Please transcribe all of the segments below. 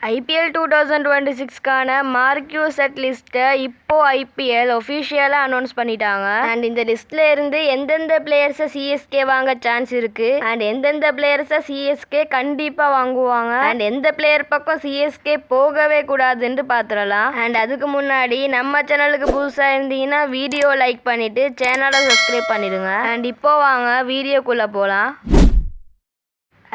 IPL 2026க்கான marquee set லிஸ்ட்டை இப்போ IPL ஒஃபிஷியலாக announce பண்ணிட்டாங்க. அண்ட் இந்த லிஸ்ட்ல இருந்து எந்தெந்த பிளேயர்ஸை சிஎஸ்கே வாங்க சான்ஸ் இருக்கு அண்ட் எந்தெந்த பிளேயர்ஸை சிஎஸ்கே கண்டிப்பாக வாங்குவாங்க அண்ட் எந்த பிளேயர் பக்கம் சிஎஸ்கே போகவே கூடாதுன்னு பார்த்துடலாம். அண்ட் அதுக்கு முன்னாடி நம்ம சேனலுக்கு புதுசாக இருந்தீங்கன்னா வீடியோ லைக் பண்ணிட்டு சேனலை சப்ஸ்கிரைப் பண்ணிடுங்க. அண்ட் இப்போ வாங்க வீடியோக்குள்ளே போகலாம்.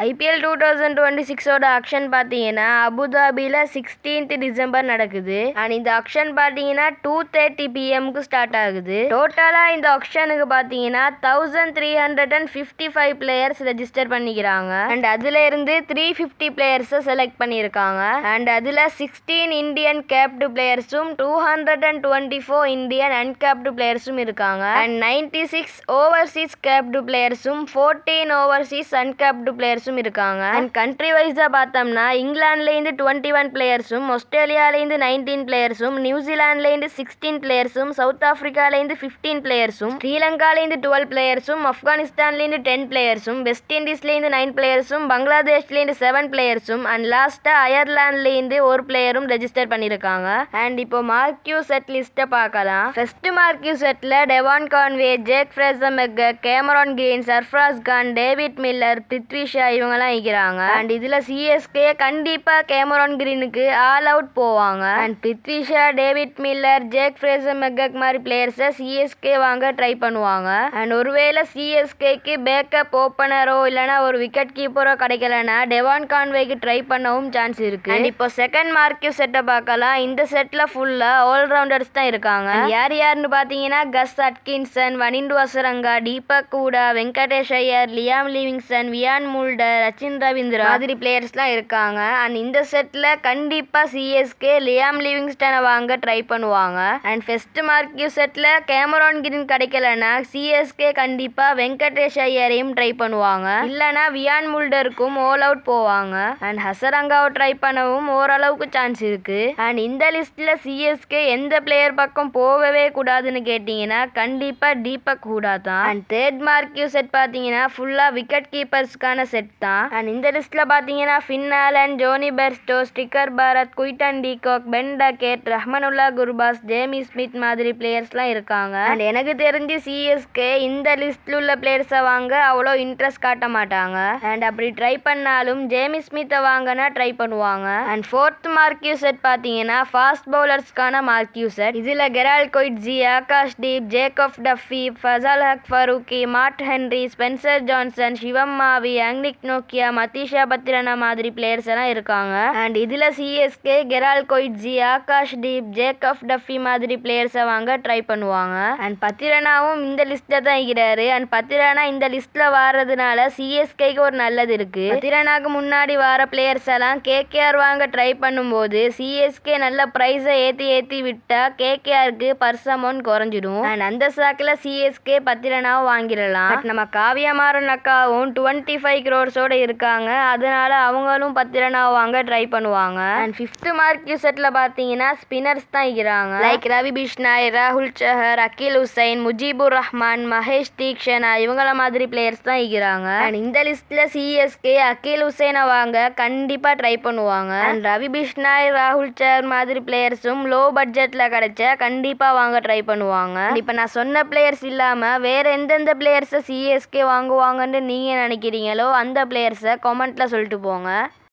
ஐபிஎல் 2026ஓட ஆக்ஷன் பார்த்தீங்கன்னா அபுதாபியில் 16th டிசம்பர் நடக்குது. அண்ட் இந்த ஆக்ஷன் பார்த்தீங்கன்னா 2:30 PM ஸ்டார்ட் ஆகுது. டோட்டலாக இந்த ஆக்ஷனுக்கு பார்த்தீங்கன்னா 1355 பிளேயர்ஸ் ரெஜிஸ்டர் பண்ணிக்கிறாங்க. அண்ட் அதில் இருந்து 350 பிளேயர்ஸை செலக்ட் பண்ணியிருக்காங்க. அண்ட் அதில் 16 இந்தியன் கேப்டு பிளேயர்ஸும் 224 இந்தியன் அன்கேப்டு பிளேயர்ஸும் இருக்காங்க. அண்ட் 96 ஓவர்சீஸ் கேப்டு பிளேயர்ஸும் 14 ஓவர்சீஸ் அன்கேப்டு பிளேயர்ஸும் இருக்காங்க. அண்ட் கண்ட்ரி வைஸா பார்த்தோம்னா இங்கிலாந்துலேருந்து 21 பிளேயர்ஸும், ஆஸ்திரேலியாலேருந்து 19 பிளேயர்ஸும், நியூசிலாந்துலேருந்து 16 பிளேயர்ஸும், சவுத் ஆப்பிரிக்காலேருந்து 15 பிளேயர்ஸும், ஸ்ரீலங்காலேருந்து 12 பிளேயர்ஸும், ஆப்கானிஸ்தான்லேருந்து 10 பிளேயர்ஸும், வெஸ்ட் இண்டீஸ்லேருந்து 9 பிளேயர்ஸும், பங்களாதேஷ்லேருந்து 7 பிளேயர்ஸும் அண்ட் லாஸ்ட்டாக அயர்லாந்துலேருந்து ஒரு பிளேயரும் ரெஜிஸ்டர் பண்ணியிருக்காங்க. அண்ட் இப்போ மார்க்யூ செட் லிஸ்ட்டை பார்க்கலாம். ஃபர்ஸ்ட் மார்க்யூ செட்டில் Devon Conway, Jack Fraser McGurk, Cameron Green, Sarfaraz Khan, David Miller, Prithvi Shaw இவங்கெல்லாம் இருக்கிறாங்க. அண்ட் இதுல சிஎஸ்கே கண்டிப்பா கேமரான் கிரீனுக்கு ஆல் அவுட் போவாங்க. And Prithvi Shaw, David Miller, Jake Fraser McGurk மாதிரி பிளேயர்ஸை சிஎஸ்கே வாங்க ட்ரை பண்ணுவாங்க. அண்ட் ஒருவேளை சிஎஸ்கேக்கு பேக்கப் ஓப்பனரோ இல்லைனா ஒரு விக்கெட் கீப்பரோ கிடைக்கலன்னா டெவான் கான்வேக்கு ட்ரை பண்ணவும் சான்ஸ் இருக்கு. அண்ட் இப்போ செகண்ட் மார்க்யூ செட்டை பார்க்கலாம். இந்த செட்ல ஃபுல்லா ஆல்ரவுண்டர்ஸ் தான் இருக்காங்க. யார் யாருன்னு பார்த்தீங்கன்னா Gus Atkinson, Wanindu Hasaranga, Deepak Hooda, Venkatesh Iyer, Liam Livingstone, Wiaan Mulder, Rachin Ravindra மாதிரி பிளேயர்ஸ்லாம் இருக்காங்க. அண்ட் இந்த செட்டில் கண்டிப்பாக சிஎஸ்கே லியாம் லிவிங்ஸ்டனை வாங்க ட்ரை பண்ணுவாங்க. And first marquee settle Cameron green கிடைக்கலன்னா சிஎஸ்கே கண்டிப்பாக வெங்கடேஷ் ஐயரையும் ட்ரை பண்ணுவாங்க. இல்லைனா வியான் முல்டருக்கும் ஆல் அவுட் போவாங்க. அண்ட் ஹசரங்காவை ட்ரை பண்ணவும் ஓரளவுக்கு சான்ஸ் இருக்கு. அண்ட் இந்த லிஸ்ட்டில் சிஎஸ்கே எந்த பிளேயர் பக்கம் போகவே கூடாதுன்னு கேட்டிங்கன்னா கண்டிப்பாக தீபக் ஹூடா தான். அண்ட் தேர்ட் மார்க்யூ செட் பார்த்தீங்கன்னா ஃபுல்லாக விக்கெட் கீப்பர்ஸ்க்கான செட் தான். அண்ட் இந்த லிஸ்ட்ல பாத்தீங்கன்னா Finn Allen, Jonny Bairstow, Srikar Bharat, Quinton de Kock, Ben Duckett, Rahmanullah Gurbaz, Jamie Smith மாதிரி பிளேயர்ஸ்லாம் இருக்காங்க. அண்ட் எனக்கு தெரிஞ்சு சிஎஸ்கே இந்த லிஸ்ட்ல உள்ள பிளேயர்ஸை வாங்க அவ்வளோ இன்ட்ரெஸ்ட் காட்ட மாட்டாங்க. அண்ட் அப்படி ட்ரை பண்ணாலும் ஜேமி ஸ்மித்தை வாங்கினா ட்ரை பண்ணுவாங்க. அண்ட் ஃபோர்த் மார்க்யூ செட் பார்த்தீங்கன்னா ஃபாஸ்ட் பவுலர்ஸ்க்கான மார்க்யூ செட். இதில் Geralt கொய்ட்ஸி, Akash Deep, Jacob Duffy, Fasal Haq Farooqi, மார்ட் ஹென்ரி, ஸ்பென்சர் ஜான்சன், சிவம் மாவி, ஆங்னிக் நோக்கியா, மதீஷா பத்திரனா மாதிரி பிளேயர்ஸ் எல்லாம் இருக்காங்க. அண்ட் இதுல CSK Geralt கொய்ட்ஸி, Akash Deep, Jacob Duffy மாதிரி பிளேயர்ஸை வாங்க ட்ரை பண்ணுவாங்க. அண்ட் பத்திரனாவும் இந்த லிஸ்ட்ல தான் இருக்கிறாரு. அண்ட் பத்திரனா இந்த லிஸ்ட்ல வாரதுனால சிஎஸ்கேக்கு ஒரு நல்லது இருக்கு. பத்திரனாக்கு முன்னாடி வர பிளேயர்ஸ் எல்லாம் கேகேஆர் வாங்க ட்ரை பண்ணும்போது சிஎஸ்கே நல்ல பிரைஸை ஏத்தி விட்டா கேகேஆருக்கு பர்ஸ் அமௌண்ட் குறைஞ்சிடும். அண்ட் அந்த சாக்கில் சிஎஸ்கே பத்திரனாவும் வாங்கிடலாம். நம்ம காவியா மாறன் அக்காவும் 25 crores இருக்காங்க. அதனால அவங்களும் பத்திரனாவை வாங்க ட்ரை பண்ணுவாங்க. அண்ட் ஃபிஃப்த் மார்க்யூ செட்ல பார்த்தீங்கன்னா ஸ்பின்னர்ஸ் தான் இருக்கிறாங்க. லைக் ரவி பிஷ்னாய், ராகுல் சஹர், அகில் ஹுசைன், முஜிபுர் ரஹ்மான், மகேஷ் தீக்ஷனா இவங்கள மாதிரி பிளேயர்ஸ் தான் இருக்கிறாங்க. அண்ட் இந்த லிஸ்ட்ல சிஎஸ்கே அகில் ஹுசைனை வாங்க கண்டிப்பா ட்ரை பண்ணுவாங்க. அண்ட் ரவி பிஷ்னாய், ராகுல் சஹர் மாதிரி பிளேயர்ஸும் லோ பட்ஜெட்ல கிடைச்சா கண்டிப்பா வாங்க ட்ரை பண்ணுவாங்க. இப்போ நான் சொன்ன பிளேயர்ஸ் இல்லாம வேற எந்தெந்த பிளேயர்ஸை சிஎஸ்கே வாங்குவாங்கன்னு நீங்க நினைக்கிறீங்களோ அந்த பிளேயர்ஸை கமெண்ட்ல சொல்லிட்டு போங்க.